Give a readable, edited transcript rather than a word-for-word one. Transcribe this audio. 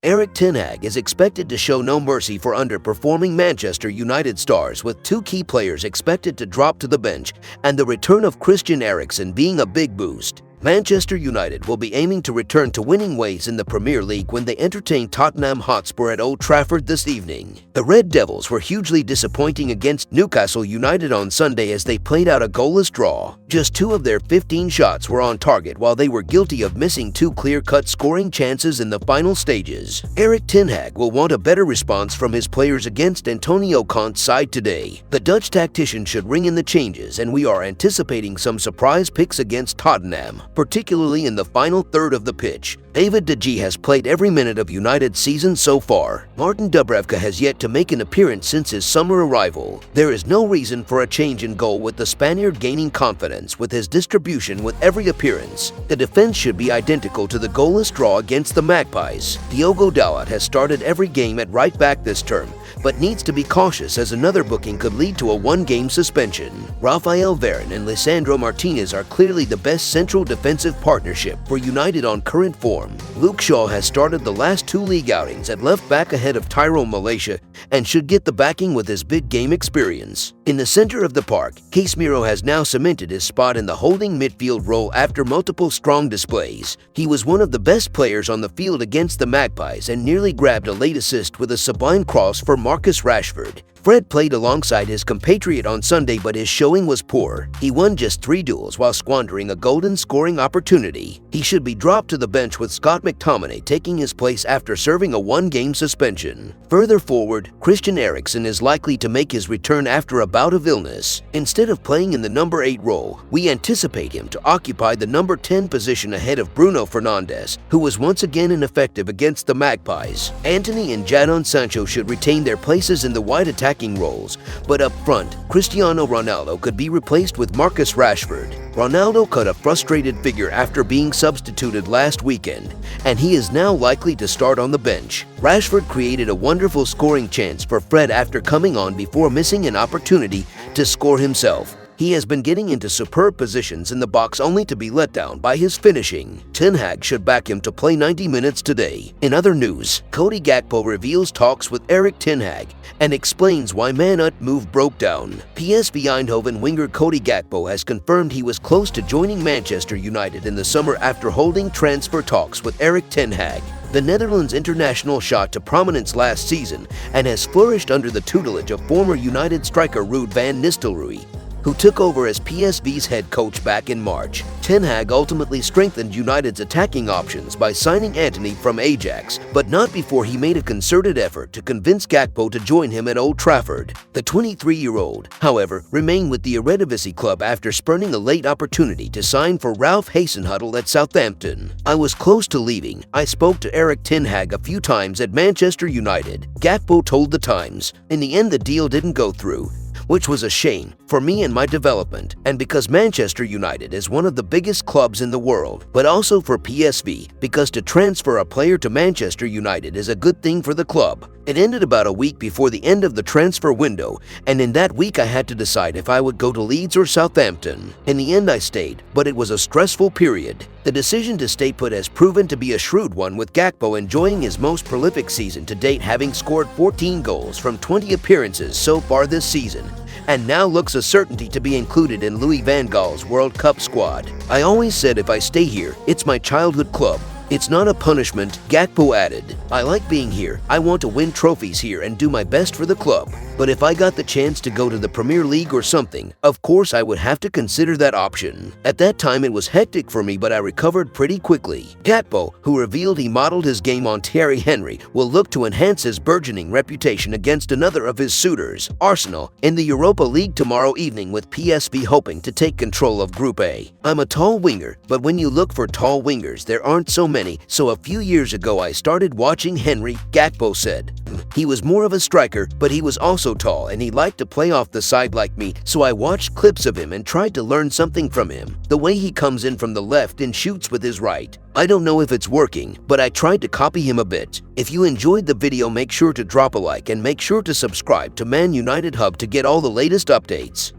Erik ten Hag is expected to show no mercy for underperforming Manchester United stars, with two key players expected to drop to the bench and the return of Christian Eriksen being a big boost. Manchester United will be aiming to return to winning ways in the Premier League when they entertain Tottenham Hotspur at Old Trafford this evening. The Red Devils were hugely disappointing against Newcastle United on Sunday as they played out a goalless draw. Just 2 of their 15 shots were on target, while they were guilty of missing 2 clear-cut scoring chances in the final stages. Erik ten Hag will want a better response from his players against Antonio Conte's side today. The Dutch tactician should ring in the changes, and we are anticipating some surprise picks against Tottenham, particularly in the final third of the pitch. David De Gea has played every minute of United's season so far. Martin Dubravka has yet to make an appearance since his summer arrival. There is no reason for a change in goal, with the Spaniard gaining confidence with his distribution with every appearance. The defense should be identical to the goalless draw against the Magpies. Diogo Dalot has started every game at right back this term, but needs to be cautious as another booking could lead to a 1-game suspension. Rafael Varane and Lisandro Martinez are clearly the best central defensive partnership for United on current form. Luke Shaw has started the last 2 league outings at left back ahead of Tyrone Malaysia and should get the backing with his big game experience. In the center of the park, Casemiro has now cemented his spot in the holding midfield role after multiple strong displays. He was one of the best players on the field against the Magpies and nearly grabbed a late assist with a sublime cross for Marcus Rashford. Fred played alongside his compatriot on Sunday, but his showing was poor. He won just 3 duels while squandering a golden scoring opportunity. He should be dropped to the bench, with Scott McTominay taking his place after serving a 1-game suspension. Further forward, Christian Eriksen is likely to make his return after a bout of illness. Instead of playing in the number 8 role, we anticipate him to occupy the number 10 position ahead of Bruno Fernandes, who was once again ineffective against the Magpies. Antony and Jadon Sancho should retain their places in the wide attacking roles, but up front, Cristiano Ronaldo could be replaced with Marcus Rashford. Ronaldo cut a frustrated figure after being substituted last weekend, and he is now likely to start on the bench. Rashford created a wonderful scoring chance for Fred after coming on before missing an opportunity to score himself. He has been getting into superb positions in the box only to be let down by his finishing. Ten Hag should back him to play 90 minutes today. In other news, Cody Gakpo reveals talks with Erik ten Hag and explains why Man Ut move broke down. PSV Eindhoven winger Cody Gakpo has confirmed he was close to joining Manchester United in the summer after holding transfer talks with Erik ten Hag. The Netherlands international shot to prominence last season and has flourished under the tutelage of former United striker Ruud van Nistelrooy, who took over as PSV's head coach back in March. Ten Hag ultimately strengthened United's attacking options by signing Antony from Ajax, but not before he made a concerted effort to convince Gakpo to join him at Old Trafford. The 23-year-old, however, remained with the Eredivisie club after spurning a late opportunity to sign for Ralph Hasenhüttl at Southampton. "I was close to leaving. I spoke to Erik ten Hag a few times at Manchester United," Gakpo told The Times. "In the end, the deal didn't go through, which was a shame for me and my development, and because Manchester United is one of the biggest clubs in the world, but also for PSV, because to transfer a player to Manchester United is a good thing for the club. It ended about a week before the end of the transfer window, and in that week I had to decide if I would go to Leeds or Southampton. In the end I stayed, but it was a stressful period." The decision to stay put has proven to be a shrewd one, with Gakpo enjoying his most prolific season to date, having scored 14 goals from 20 appearances so far this season, and now looks a certainty to be included in Louis van Gaal's World Cup squad. "I always said if I stay here, it's my childhood club. It's not a punishment," Gakpo added. "I like being here. I want to win trophies here and do my best for the club. But if I got the chance to go to the Premier League or something, of course I would have to consider that option. At that time it was hectic for me, but I recovered pretty quickly." Gakpo, who revealed he modeled his game on Thierry Henry, will look to enhance his burgeoning reputation against another of his suitors, Arsenal, in the Europa League tomorrow evening, with PSV hoping to take control of Group A. "I'm a tall winger, but when you look for tall wingers, there aren't so many, so a few years ago I started watching Henry," Gakpo said. "He was more of a striker, but he was also tall and he liked to play off the side like me, so I watched clips of him and tried to learn something from him. The way he comes in from the left and shoots with his right. I don't know if it's working, but I tried to copy him a bit." If you enjoyed the video, make sure to drop a like and make sure to subscribe to Man United Hub to get all the latest updates.